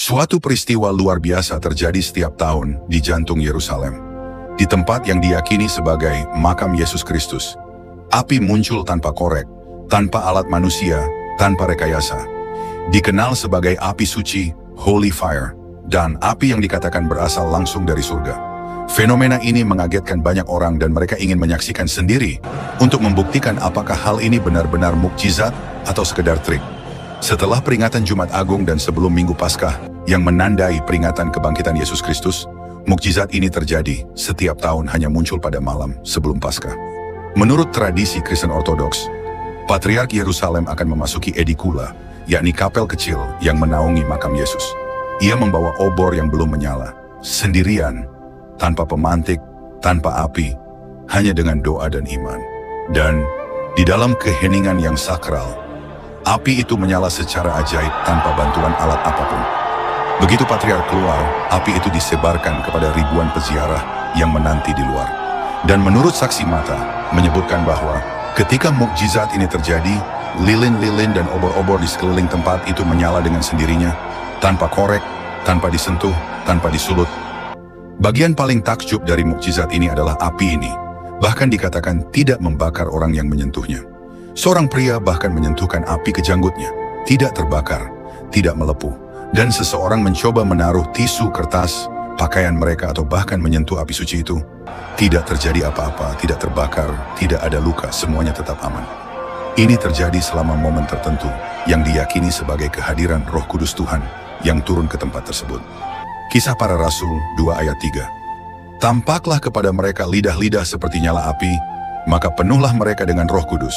Suatu peristiwa luar biasa terjadi setiap tahun di jantung Yerusalem. Di tempat yang diyakini sebagai makam Yesus Kristus, api muncul tanpa korek, tanpa alat manusia, tanpa rekayasa. Dikenal sebagai api suci, Holy Fire, dan api yang dikatakan berasal langsung dari surga. Fenomena ini mengagetkan banyak orang dan mereka ingin menyaksikan sendiri untuk membuktikan apakah hal ini benar-benar mukjizat atau sekedar trik. Setelah peringatan Jumat Agung dan sebelum Minggu Paskah yang menandai peringatan kebangkitan Yesus Kristus, mukjizat ini terjadi setiap tahun hanya muncul pada malam sebelum Paskah. Menurut tradisi Kristen Ortodoks, Patriark Yerusalem akan memasuki edikula, yakni kapel kecil yang menaungi makam Yesus. Ia membawa obor yang belum menyala, sendirian, tanpa pemantik, tanpa api, hanya dengan doa dan iman. Dan di dalam keheningan yang sakral, api itu menyala secara ajaib tanpa bantuan alat apapun. Begitu Patriark keluar, api itu disebarkan kepada ribuan peziarah yang menanti di luar. Dan menurut saksi mata, menyebutkan bahwa ketika mukjizat ini terjadi, lilin-lilin dan obor-obor di sekeliling tempat itu menyala dengan sendirinya, tanpa korek, tanpa disentuh, tanpa disulut. Bagian paling takjub dari mukjizat ini adalah api ini, bahkan dikatakan tidak membakar orang yang menyentuhnya. Seorang pria bahkan menyentuhkan api ke janggutnya, tidak terbakar, tidak melepuh. Dan seseorang mencoba menaruh tisu, kertas, pakaian mereka atau bahkan menyentuh api suci itu. Tidak terjadi apa-apa, tidak terbakar, tidak ada luka, semuanya tetap aman. Ini terjadi selama momen tertentu yang diyakini sebagai kehadiran Roh Kudus Tuhan yang turun ke tempat tersebut. Kisah Para Rasul 2 ayat 3. Tampaklah kepada mereka lidah-lidah seperti nyala api, maka penuhlah mereka dengan Roh Kudus.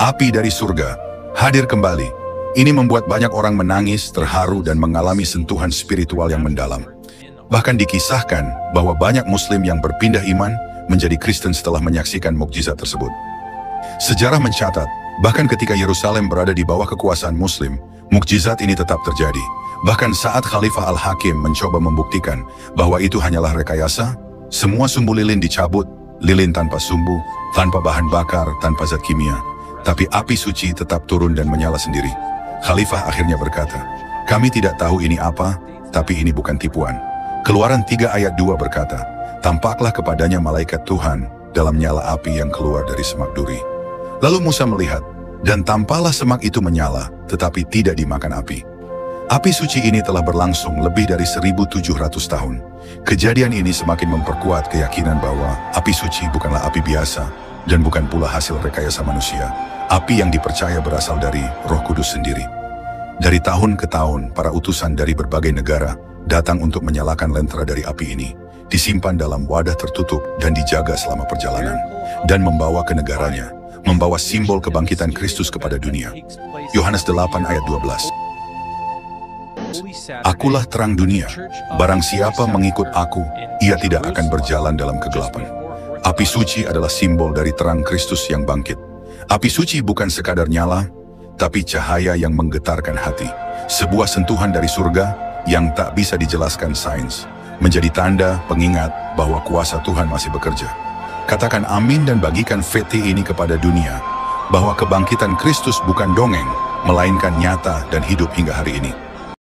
Api dari surga hadir kembali. Ini membuat banyak orang menangis, terharu, dan mengalami sentuhan spiritual yang mendalam. Bahkan dikisahkan bahwa banyak Muslim yang berpindah iman menjadi Kristen setelah menyaksikan mukjizat tersebut. Sejarah mencatat, bahkan ketika Yerusalem berada di bawah kekuasaan Muslim, mukjizat ini tetap terjadi. Bahkan saat Khalifah Al-Hakim mencoba membuktikan bahwa itu hanyalah rekayasa, semua sumbu lilin dicabut, lilin tanpa sumbu, tanpa bahan bakar, tanpa zat kimia. Tapi api suci tetap turun dan menyala sendiri. Khalifah akhirnya berkata, "Kami tidak tahu ini apa, tapi ini bukan tipuan." Keluaran 3 ayat 2 berkata, "Tampaklah kepadanya malaikat Tuhan dalam nyala api yang keluar dari semak duri." Lalu Musa melihat, dan tampaklah semak itu menyala, tetapi tidak dimakan api. Api suci ini telah berlangsung lebih dari 1700 tahun. Kejadian ini semakin memperkuat keyakinan bahwa api suci bukanlah api biasa, dan bukan pula hasil rekayasa manusia. Api yang dipercaya berasal dari Roh Kudus sendiri. Dari tahun ke tahun, para utusan dari berbagai negara datang untuk menyalakan lentera dari api ini, disimpan dalam wadah tertutup dan dijaga selama perjalanan, dan membawa ke negaranya, membawa simbol kebangkitan Kristus kepada dunia. Yohanes 8 ayat 12. Akulah terang dunia, barang siapa mengikut aku, ia tidak akan berjalan dalam kegelapan. Api suci adalah simbol dari terang Kristus yang bangkit. Api suci bukan sekadar nyala, tapi cahaya yang menggetarkan hati. Sebuah sentuhan dari surga yang tak bisa dijelaskan sains, menjadi tanda pengingat bahwa kuasa Tuhan masih bekerja. Katakan amin dan bagikan VT ini kepada dunia, bahwa kebangkitan Kristus bukan dongeng, melainkan nyata dan hidup hingga hari ini.